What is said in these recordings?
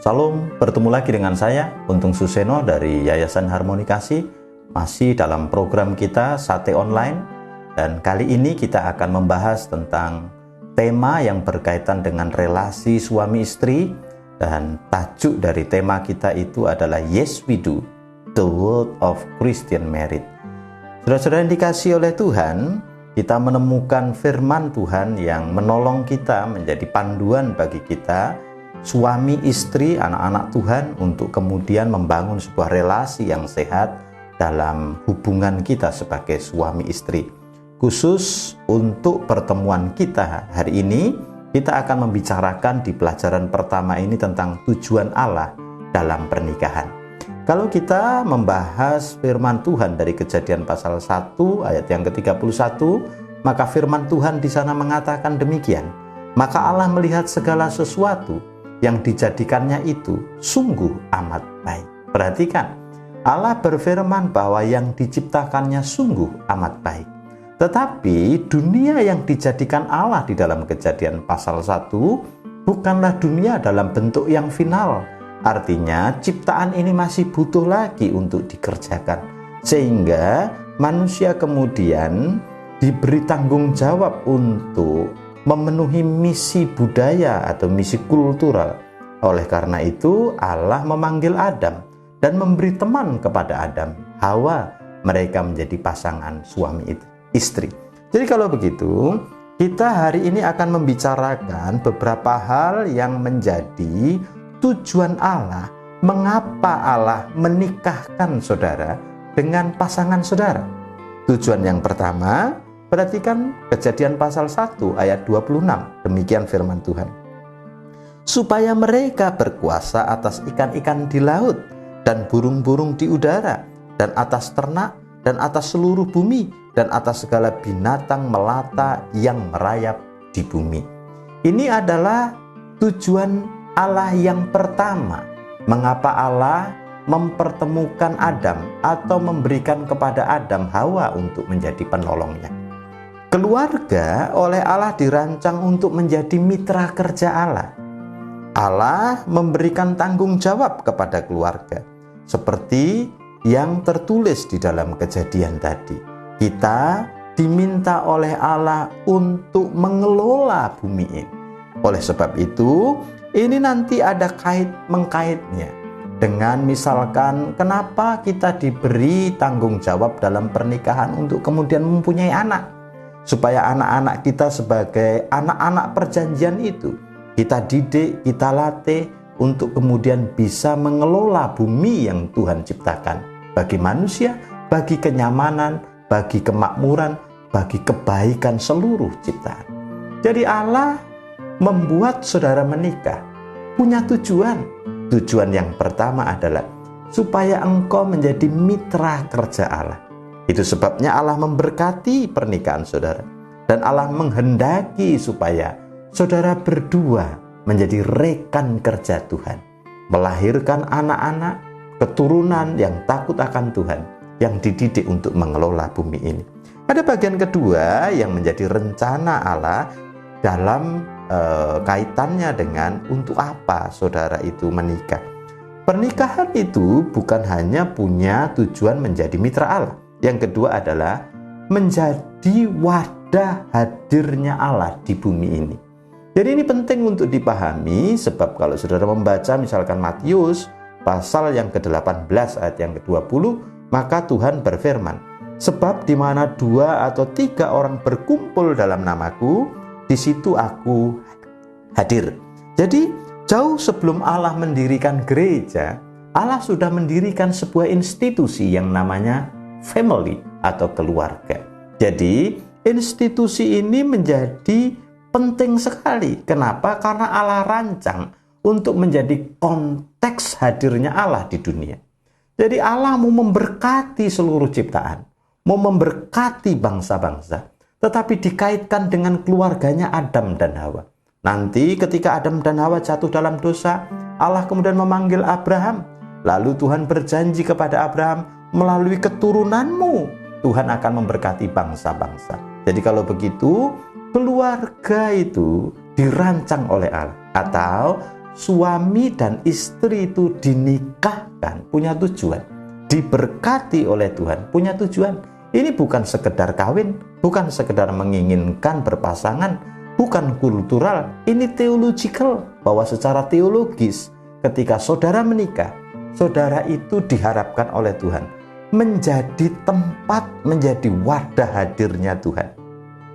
Salam, bertemu lagi dengan saya, Untung Suseno dari Yayasan Harmoni Kasih, masih dalam program kita Sate Online. Dan kali ini kita akan membahas tentang tema yang berkaitan dengan relasi suami istri. Dan tajuk dari tema kita itu adalah Yes We Do, The World of Christian Marriage. Saudara-saudara yang dikasihi oleh Tuhan, kita menemukan firman Tuhan yang menolong kita menjadi panduan bagi kita, suami istri, anak-anak Tuhan, untuk kemudian membangun sebuah relasi yang sehat dalam hubungan kita sebagai suami istri. Khusus untuk pertemuan kita hari ini, kita akan membicarakan di pelajaran pertama ini tentang tujuan Allah dalam pernikahan. Kalau kita membahas firman Tuhan dari Kejadian pasal 1 ayat yang ke-31, maka firman Tuhan di sana mengatakan demikian. Maka Allah melihat segala sesuatu yang dijadikannya itu sungguh amat baik. Perhatikan, Allah berfirman bahwa yang diciptakannya sungguh amat baik. Tetapi dunia yang dijadikan Allah di dalam Kejadian pasal 1 bukanlah dunia dalam bentuk yang final. Artinya ciptaan ini masih butuh lagi untuk dikerjakan. Sehingga manusia kemudian diberi tanggung jawab untuk memenuhi misi budaya atau misi kultural. Oleh karena itu Allah memanggil Adam dan memberi teman kepada Adam, Hawa. Mereka menjadi pasangan suami istri. Jadi kalau begitu, kita hari ini akan membicarakan beberapa hal yang menjadi tujuan Allah, mengapa Allah menikahkan saudara dengan pasangan saudara. Tujuan yang pertama, perhatikan Kejadian pasal 1 ayat 26. Demikian firman Tuhan. Supaya mereka berkuasa atas ikan-ikan di laut dan burung-burung di udara dan atas ternak dan atas seluruh bumi dan atas segala binatang melata yang merayap di bumi. Ini adalah tujuan Allah yang pertama. Mengapa Allah mempertemukan Adam atau memberikan kepada Adam Hawa untuk menjadi penolongnya. Keluarga oleh Allah dirancang untuk menjadi mitra kerja Allah. Allah memberikan tanggung jawab kepada keluarga, seperti yang tertulis di dalam Kejadian tadi. Kita diminta oleh Allah untuk mengelola bumi ini. Oleh sebab itu, ini nanti ada kait-mengkaitnya dengan misalkan kenapa kita diberi tanggung jawab dalam pernikahan untuk kemudian mempunyai anak. Supaya anak-anak kita sebagai anak-anak perjanjian itu kita didik, kita latih untuk kemudian bisa mengelola bumi yang Tuhan ciptakan bagi manusia, bagi kenyamanan, bagi kemakmuran, bagi kebaikan seluruh ciptaan. Jadi Allah membuat saudara menikah punya tujuan. Tujuan yang pertama adalah supaya engkau menjadi mitra kerja Allah. Itu sebabnya Allah memberkati pernikahan saudara. Dan Allah menghendaki supaya saudara berdua menjadi rekan kerja Tuhan. Melahirkan anak-anak, keturunan yang takut akan Tuhan, yang dididik untuk mengelola bumi ini. Ada bagian kedua yang menjadi rencana Allah dalam kaitannya dengan untuk apa saudara itu menikah. Pernikahan itu bukan hanya punya tujuan menjadi mitra Allah. Yang kedua adalah menjadi wadah hadirnya Allah di bumi ini. Jadi ini penting untuk dipahami, sebab kalau saudara membaca misalkan Matius pasal yang ke-18 ayat yang ke-20, maka Tuhan berfirman, sebab di mana 2 atau 3 orang berkumpul dalam namaku, di situ aku hadir. Jadi jauh sebelum Allah mendirikan gereja, Allah sudah mendirikan sebuah institusi yang namanya family atau keluarga. Jadi institusi ini menjadi penting sekali. Kenapa? Karena Allah rancang untuk menjadi konteks hadirnya Allah di dunia. Jadi Allah mau memberkati seluruh ciptaan, mau memberkati bangsa-bangsa, tetapi dikaitkan dengan keluarganya Adam dan Hawa. Nanti ketika Adam dan Hawa jatuh dalam dosa, Allah kemudian memanggil Abraham. Lalu Tuhan berjanji kepada Abraham, melalui keturunanmu Tuhan akan memberkati bangsa-bangsa. Jadi kalau begitu, keluarga itu dirancang oleh Allah, atau suami dan istri itu dinikahkan punya tujuan, diberkati oleh Tuhan punya tujuan. Ini bukan sekedar kawin, bukan sekedar menginginkan berpasangan, bukan kultural, ini theological, bahwa secara teologis ketika saudara menikah, saudara itu diharapkan oleh Tuhan menjadi tempat, menjadi wadah hadirnya Tuhan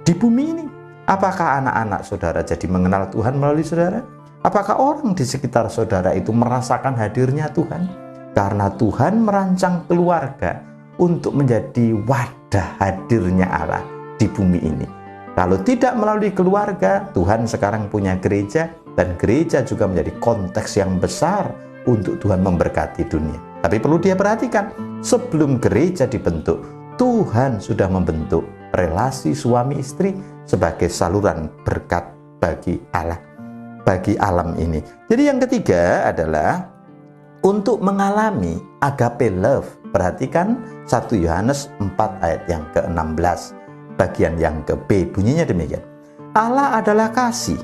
di bumi ini. Apakah anak-anak saudara jadi mengenal Tuhan melalui saudara? Apakah orang di sekitar saudara itu merasakan hadirnya Tuhan? Karena Tuhan merancang keluarga untuk menjadi wadah hadirnya Allah di bumi ini. Kalau tidak melalui keluarga, Tuhan sekarang punya gereja, dan gereja juga menjadi konteks yang besar untuk Tuhan memberkati dunia. Tapi perlu dia perhatikan, sebelum gereja dibentuk, Tuhan sudah membentuk relasi suami istri sebagai saluran berkat bagi Allah, bagi alam ini. Jadi yang ketiga adalah untuk mengalami agape love. Perhatikan 1 Yohanes 4 ayat yang ke-16, bagian yang ke B, bunyinya demikian. Allah adalah kasih,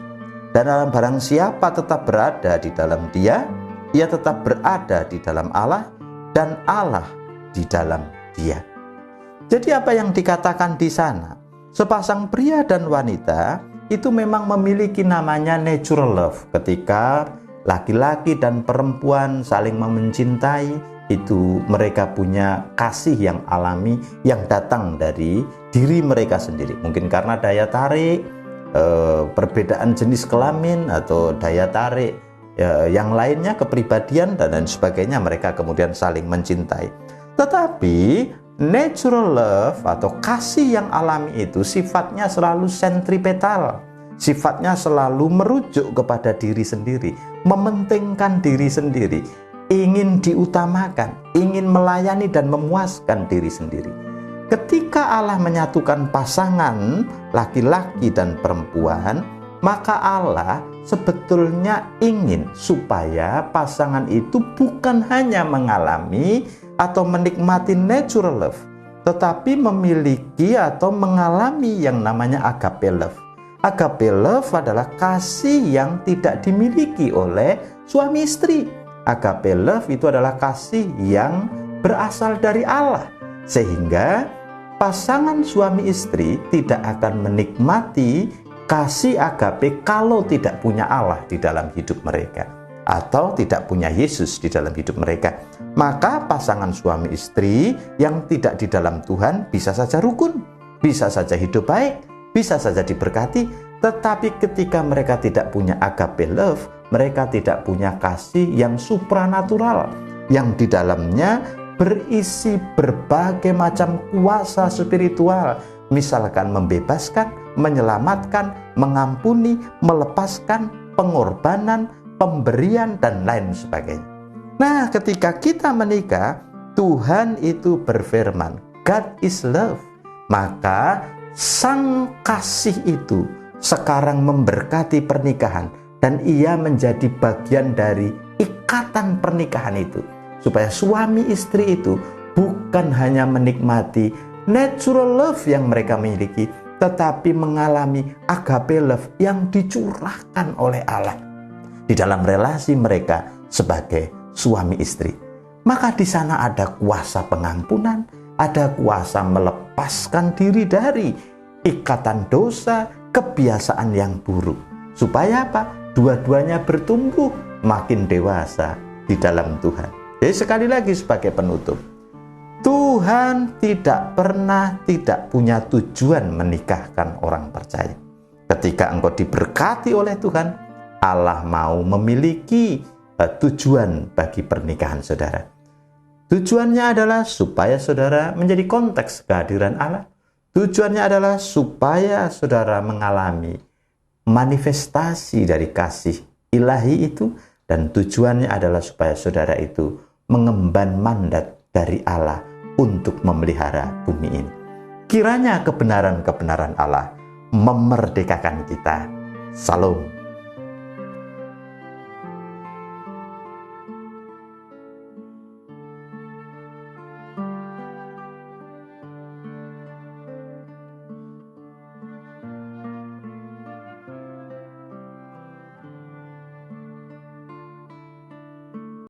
dan dalam barang siapa tetap berada di dalam Dia, ia tetap berada di dalam Allah, dan Allah di dalam Dia. Jadi apa yang dikatakan di sana? Sepasang pria dan wanita itu memang memiliki namanya natural love. Ketika laki-laki dan perempuan saling mencintai, itu mereka punya kasih yang alami yang datang dari diri mereka sendiri. Mungkin karena daya tarik, perbedaan jenis kelamin, atau daya tarik yang lainnya, kepribadian dan lain sebagainya, mereka kemudian saling mencintai. Tetapi natural love atau kasih yang alami itu sifatnya selalu sentripetal, sifatnya selalu merujuk kepada diri sendiri, mementingkan diri sendiri, ingin diutamakan, ingin melayani dan memuaskan diri sendiri. Ketika Allah menyatukan pasangan laki-laki dan perempuan, maka Allah sebetulnya ingin supaya pasangan itu bukan hanya mengalami atau menikmati natural love, tetapi memiliki atau mengalami yang namanya agape love. Agape love adalah kasih yang tidak dimiliki oleh suami istri. Agape love itu adalah kasih yang berasal dari Allah, sehingga pasangan suami istri tidak akan menikmati kasih agape kalau tidak punya Allah di dalam hidup mereka, atau tidak punya Yesus di dalam hidup mereka. Maka pasangan suami istri yang tidak di dalam Tuhan bisa saja rukun, bisa saja hidup baik, bisa saja diberkati, tetapi ketika mereka tidak punya agape love, mereka tidak punya kasih yang supranatural, yang di dalamnya berisi berbagai macam kuasa spiritual, misalkan membebaskan, menyelamatkan, mengampuni, melepaskan, pengorbanan, pemberian, dan lain sebagainya. Nah, ketika kita menikah, Tuhan itu berfirman, God is love. Maka Sang Kasih itu sekarang memberkati pernikahan, dan ia menjadi bagian dari ikatan pernikahan itu, supaya suami istri itu bukan hanya menikmati natural love yang mereka miliki, tetapi mengalami agape love yang dicurahkan oleh Allah di dalam relasi mereka sebagai suami istri. Maka di sana ada kuasa pengampunan, ada kuasa melepaskan diri dari ikatan dosa, kebiasaan yang buruk. Supaya apa? Dua-duanya bertumbuh makin dewasa di dalam Tuhan. Jadi sekali lagi sebagai penutup, Tuhan tidak pernah tidak punya tujuan menikahkan orang percaya. Ketika engkau diberkati oleh Tuhan, Allah mau memiliki tujuan bagi pernikahan saudara. Tujuannya adalah supaya saudara menjadi konteks kehadiran Allah. Tujuannya adalah supaya saudara mengalami manifestasi dari kasih ilahi itu, dan tujuannya adalah supaya saudara itu mengemban mandat dari Allah untuk memelihara bumi ini. Kiranya kebenaran-kebenaran Allah memerdekakan kita. Salam.